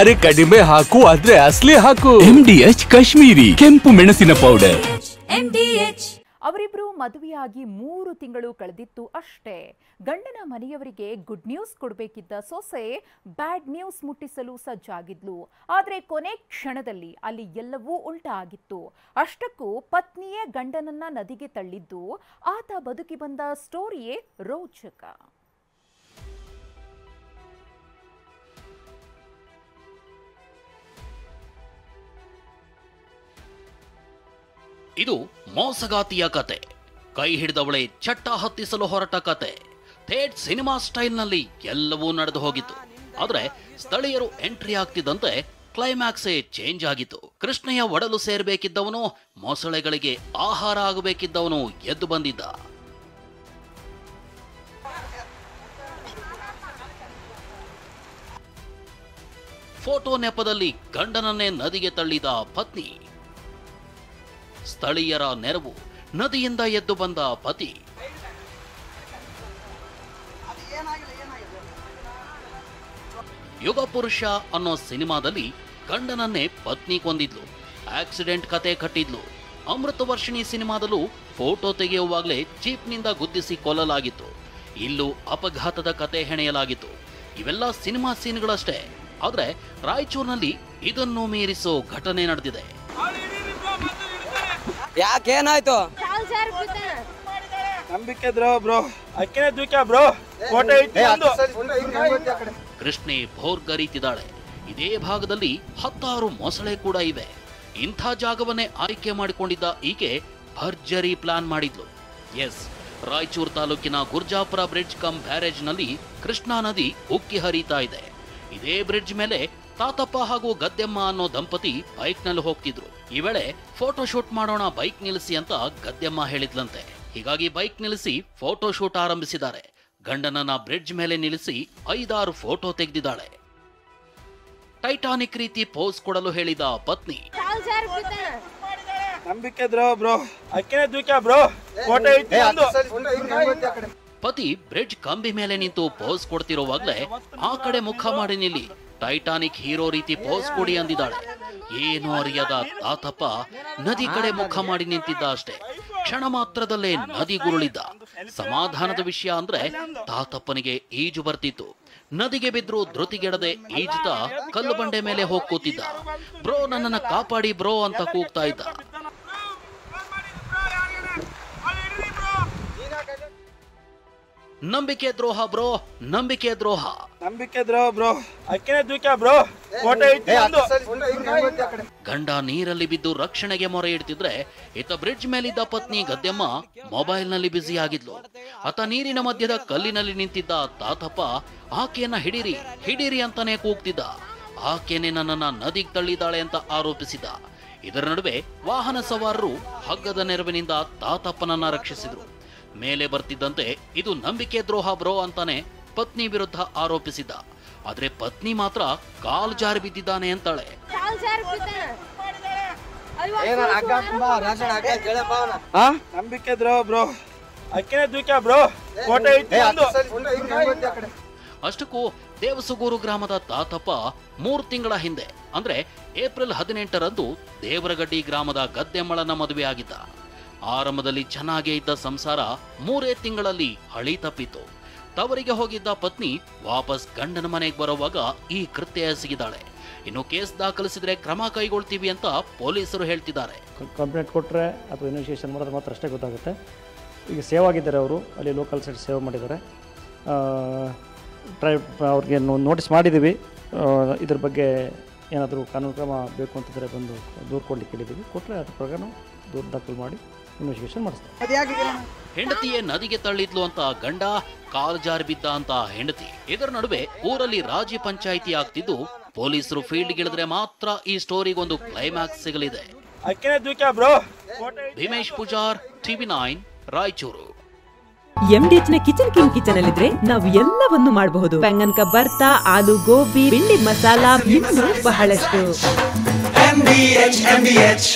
ಅರೆ ಕಡಿಮೆ ಹಾಕು ಆದ್ರೆ ಅಸಲಿ ಹಾಕು. MDH ಕಾಶ್ಮೀರಿ ಕೆಂಪು ಮೆಣಸಿನ ಪೌಡರ್. ಅವರಿಬ್ರು ಮದುವೆಯಾಗಿ 3 ತಿಂಗಳು ಕಳೆದಿತ್ತು ಅಷ್ಟೇ. ಗಂಡನ ಮನೆಯವರಿಗೆ ಗುಡ್ ನ್ಯೂಸ್ ಕೊಡಬೇಕಿದ್ದ ಸೊಸೆ ಬ್ಯಾಡ್ ನ್ಯೂಸ್ ಮುಟ್ಟಿಸಲು ಸಜ್ಜಾಗಿದ್ಲು. ಆದರೆ ಕೊನೆ ಕ್ಷಣದಲ್ಲಿ ಅಲ್ಲಿ ಎಲ್ಲವೂ ಉಲ್ಟಾ ಆಗಿತ್ತು. ಅಷ್ಟಕ್ಕೂ ಪತ್ನಿಯೇ ಗಂಡನನ್ನ ನದಿಗೆ ತಳ್ಳಿದ್ದು, ಆತ ಬದುಕಿ ಬಂದ ಸ್ಟೋರಿಯೇ ರೋಚಕ. ಇದು ಮೋಸಗಾತಿಯ ಕತೆ. ಕೈ ಹಿಡಿದವಳೆ ಚಟ್ಟ ಹತ್ತಿಸಲು ಹೊರಟ ಕತೆ. ಥೇಟ್ ಸಿನಿಮಾ ಸ್ಟೈಲ್ನಲ್ಲಿ ಎಲ್ಲವೂ ನಡೆದು ಹೋಗಿತ್ತು. ಆದರೆ ಸ್ಥಳೀಯರು ಎಂಟ್ರಿ ಆಗ್ತಿದ್ದಂತೆ ಕ್ಲೈಮ್ಯಾಕ್ಸೇ ಚೇಂಜ್ ಆಗಿತ್ತು. ಕೃಷ್ಣಯ್ಯ ಒಡಲು ಸೇರಬೇಕಿದ್ದವನು, ಮೊಸಳೆಗಳಿಗೆ ಆಹಾರ ಆಗಬೇಕಿದ್ದವನು ಎದ್ದು ಬಂದಿದ್ದ. ಫೋಟೋ ನೆಪದಲ್ಲಿ ಗಂಡನನ್ನೇ ನದಿಗೆ ತಳ್ಳಿದ ಪತ್ನಿ, ಸ್ಥಳೀಯರ ನೆರವು, ನದಿಯಿಂದ ಎದ್ದು ಬಂದ ಪತಿ. ಯುಗ ಪುರುಷ ಅನ್ನೋ ಸಿನಿಮಾದಲ್ಲಿ ಗಂಡನನ್ನೇ ಪತ್ನಿ ಕೊಂದಿದ್ಲು. ಆಕ್ಸಿಡೆಂಟ್ ಕತೆ ಕಟ್ಟಿದ್ಲು. ಅಮೃತ ವರ್ಷಿಣಿ ಸಿನಿಮಾದಲ್ಲೂ ಫೋಟೋ ತೆಗೆಯುವಾಗಲೇ ಜೀಪ್ನಿಂದ ಗುದ್ದಿಸಿ ಕೊಲ್ಲಲಾಗಿತ್ತು. ಇಲ್ಲೂ ಅಪಘಾತದ ಕತೆ ಹೆಣೆಯಲಾಗಿತ್ತು. ಇವೆಲ್ಲ ಸಿನಿಮಾ ಸೀನ್ಗಳಷ್ಟೇ. ಆದ್ರೆ ರಾಯಚೂರಿನಲ್ಲಿ ಇದನ್ನು ಮೀರಿಸೋ ಘಟನೆ ನಡೆದಿದೆ. ಯಾಕೇನಾಯ್ತು? ನಂಬಿಕೆ ಬ್ರೋ, ಅಕ್ಕಿನ ದೂಕ ಬ್ರೋ. ಕೃಷ್ಣೆ ಭೋರ್ಗರೀತಿದ್ದಾಳೆ. ಇದೇ ಭಾಗದಲ್ಲಿ 10 ಮೊಸಳೆ ಕೂಡ ಇವೆ. ಇಂಥ ಜಾಗವನ್ನೇ ಆಯ್ಕೆ ಮಾಡಿಕೊಂಡಿದ್ದ ಈಕೆ ಭರ್ಜರಿ ಪ್ಲಾನ್ ಮಾಡಿದ್ಲು. ಎಸ್, ರಾಯಚೂರು ತಾಲೂಕಿನ ಗುರ್ಜಾಪುರ ಬ್ರಿಡ್ಜ್ ಕಮ್ ಬ್ಯಾರೇಜ್ ನಲ್ಲಿ ಕೃಷ್ಣಾ ನದಿ ಉಕ್ಕಿ ಹರಿತಾ ಇದೆ. ಇದೇ ಬ್ರಿಡ್ಜ್ ಮೇಲೆ ತಾತಪ್ಪ ಹಾಗೂ ಗದ್ದೆಮ್ಮ ಅನ್ನೋ ದಂಪತಿ ಬೈಕ್ ನಲ್ಲಿ ಹೋಗ್ತಿದ್ರು. ಈ ವೇಳೆ ಫೋಟೋ ಶೂಟ್ ಮಾಡೋಣ, ಬೈಕ್ ನಿಲ್ಲಿಸಿ ಅಂತ ಗದ್ದೆಮ್ಮ ಹೇಳಿದ್ಲಂತೆ. ಹೀಗಾಗಿ ಬೈಕ್ ನಿಲ್ಲಿಸಿ ಫೋಟೋ ಶೂಟ್ ಆರಂಭಿಸಿದ್ದಾರೆ. ಗಂಡನನ್ನ ಬ್ರಿಡ್ಜ್ ಮೇಲೆ ನಿಲ್ಲಿಸಿ 5-6 ಫೋಟೋ ತೆಗೆದಿದ್ದಾಳೆ. ಟೈಟಾನಿಕ್ ರೀತಿ ಪೋಸ್ ಕೊಡಲು ಹೇಳಿದ ಪತ್ನಿ, ನಂಬಿಕೆ ಬ್ರೋ, ಅಕ್ಕಿನ ದೂಕ ಬ್ರೋ. ಪತಿ ಬ್ರಿಡ್ಜ್ ಕಂಬಿ ಮೇಲೆ ನಿಂತು ಪೋಸ್ ಕೊಡ್ತಿರೋವಾಗ್ಲೇ ಆ ಕಡೆ ಮುಖ ಮಾಡಿ ನಿಲ್ಲಿ, ಟೈಟಾನಿಕ್ ಹೀರೋ ರೀತಿ ಪೋಸ್ ಕೊಡಿ ಅಂದಿದ್ದಾಳೆ. ಏನು ಅರಿಯದ ತಾತಪ್ಪ ನದಿ ಕಡೆ ಮುಖ ಮಾಡಿ ನಿಂತಿದ್ದ ಅಷ್ಟೇ. ಕ್ಷಣ ಮಾತ್ರದಲ್ಲೇ ನದಿ ಗುರುಳಿದ್ದ. ಸಮಾಧಾನದ ವಿಷಯ ಅಂದ್ರೆ ತಾತಪ್ಪನಿಗೆ ಈಜು ಬರ್ತಿತ್ತು. ನದಿಗೆ ಬಿದ್ರು ಧೃತಿಗೆಡದೆ ಈಜುತ್ತಾ ಕಲ್ಲು ಬಂಡೆ ಮೇಲೆ ಹೋಗಿ ಕೂತಿದ್ದ. ಬ್ರೋ, ನನ್ನನ್ನ ಕಾಪಾಡಿ ಬ್ರೋ ಅಂತ ಕೂಗ್ತಾ ಇದ್ದ. ನಂಬಿಕೆ ದ್ರೋಹ ಬ್ರೋ, ನಂಬಿಕೆ ದ್ರೋಹ. ನಂಬಿಕೆ ಬ್ರೋ, ಅಕ್ಕಿನ ದೂಕ ಬ್ರೋ. ಗಂಡ ನೀರಲ್ಲಿ ಬಿದ್ದು ರಕ್ಷಣೆಗೆ ಮೊರೆ ಇಡ್ತಿದ್ರೆ ಈತ ಬ್ರಿಡ್ಜ್ ಮೇಲಿದ್ದ ಪತ್ನಿ ಗದ್ದೆಮ್ಮ ಮೊಬೈಲ್ ನಲ್ಲಿ ಬ್ಯುಸಿ ಆಗಿದ್ಲು. ಆತ ನೀರಿನ ಮಧ್ಯದ ಕಲ್ಲಿನಲ್ಲಿ ನಿಂತಿದ್ದ ತಾತಪ್ಪ ಆಕೆಯನ್ನ ಹಿಡೀರಿ ಹಿಡೀರಿ ಅಂತಾನೆ ಕೂಗ್ತಿದ್ದ. ಆಕೆನೆ ನನ್ನನ್ನ ನದಿಗೆ ತಳ್ಳಿದಾಳೆ ಅಂತ ಆರೋಪಿಸಿದ್ದ. ಇದರ ನಡುವೆ ವಾಹನ ಸವಾರರು ಹಗ್ಗದ ನೆರವಿನಿಂದ ತಾತಪ್ಪನನ್ನ ರಕ್ಷಿಸಿದ್ರು. ಮೇಲೆ ಬರ್ತಿದ್ದಂತೆ ಇದು ನಂಬಿಕೆ ದ್ರೋಹ ಬ್ರೋ ಅಂತಾನೆ ಪತ್ನಿ ವಿರುದ್ಧ ಆರೋಪಿಸಿದ್ದ. ಆದ್ರೆ ಪತ್ನಿ ಮಾತ್ರ ಕಾಲ್ ಜಾರಿ ಬಿದ್ದಿದ್ದಾನೆ ಅಂತಾಳೆ. ನಂಬಿಕೆ ಬ್ರೋ, ಅಕ್ಕಿನ ದೂಕ ಬ್ರೋ. ಅಷ್ಟಕ್ಕೂ ದೇವಸಗೂರು ಗ್ರಾಮದ ತಾತಪ್ಪ 3 ತಿಂಗಳ ಹಿಂದೆ ಅಂದ್ರೆ ಏಪ್ರಿಲ್ 18ರಂದು ದೇವರಗಡ್ಡಿ ಗ್ರಾಮದ ಗದ್ದೆಮ್ಮಳನ ಮದುವೆ ಆಗಿದ್ದ. ಆರಂಭದಲ್ಲಿ ಚೆನ್ನಾಗೇ ಇದ್ದ ಸಂಸಾರ 3 ತಿಂಗಳಲ್ಲಿ ಹಳಿ ತಪ್ಪಿತ್ತು. ತವರಿಗೆ ಹೋಗಿದ್ದ ಪತ್ನಿ ವಾಪಸ್ ಗಂಡನ ಮನೆಗೆ ಬರುವಾಗ ಈ ಕೃತ್ಯ ಎಸಗಿದ್ದಾಳೆ. ಇನ್ನು ಕೇಸ್ ದಾಖಲಿಸಿದ್ರೆ ಕ್ರಮ ಕೈಗೊಳ್ತೀವಿ ಅಂತ ಪೊಲೀಸರು ಹೇಳ್ತಿದ್ದಾರೆ. ಕಂಪ್ಲೇಂಟ್ ಕೊಟ್ಟರೆ ಅಥವಾ ಇನ್ವೆಸ್ಟಿಗೇಷನ್ ಮಾಡಿದ್ರೆ ಮಾತ್ರ ಅಷ್ಟೇ ಗೊತ್ತಾಗುತ್ತೆ. ಈಗ ಸೇವ್ ಆಗಿದ್ದಾರೆ, ಅವರು ಅಲ್ಲಿ ಲೋಕಲ್ ಸೈಡ್ ಸೇವ್ ಮಾಡಿದ್ದಾರೆ. ಅವ್ರಿಗೆ ನೋಟಿಸ್ ಮಾಡಿದ್ದೀವಿ. ಇದ್ರ ಬಗ್ಗೆ ಏನಾದರೂ ಕಾನೂನು ಕ್ರಮ ಬೇಕು ಅಂತಿದ್ರೆ ಬಂದು ದೂರು ಕೊಡ್ಲಿಕ್ಕೆ ಹೇಳಿದ್ದೀವಿ. ಕೊಟ್ಟರೆ ಅದ್ರ ಪ್ರಕಾರ ದೂರು ದಾಖಲು ಮಾಡಿ ಇನ್ವೆಸ್ಟಿಗೇಷನ್ ಮಾಡಿಸ್ತಾರೆ. ಹೆಂಡತಿಯೇ ನದಿಗೆ ತಳ್ಳಿದ್ಲು ಅಂತ ಗಂಡ, ಕಾಲ್ ಜಾರಿ ಬಿದ್ದ ಅಂತ ಹೆಂಡತಿ. ಇದರ ನಡುವೆ ಊರಲ್ಲಿ ರಾಜಿ ಪಂಚಾಯಿತಿ ಆಗ್ತಿದ್ದು ಪೊಲೀಸರು ಫೀಲ್ಡ್ಗಿಳಿದ್ರೆ ಮಾತ್ರ ಈ ಸ್ಟೋರಿಗೊಂದು ಕ್ಲೈಮ್ಯಾಕ್ಸ್ ಸಿಗಲಿದೆ. ಭೀಮೇಶ್ ಪೂಜಾರ್, TV9, ರಾಯಚೂರು. MDH ನ ಕಿಚನ್ ಕಿಂಗ್ ಕಿಚನ್ ಅಲ್ಲಿದ್ರೆ ನಾವು ಎಲ್ಲವನ್ನು ಮಾಡಬಹುದು. ಬೆಂಗನ್ಕ ಬರ್ತಾ, ಆಲೂ ಗೋಬಿ, ಭಿಂಡಿ ಮಸಾಲಾ, ಇನ್ನೂ ಬಹಳಷ್ಟು. MDH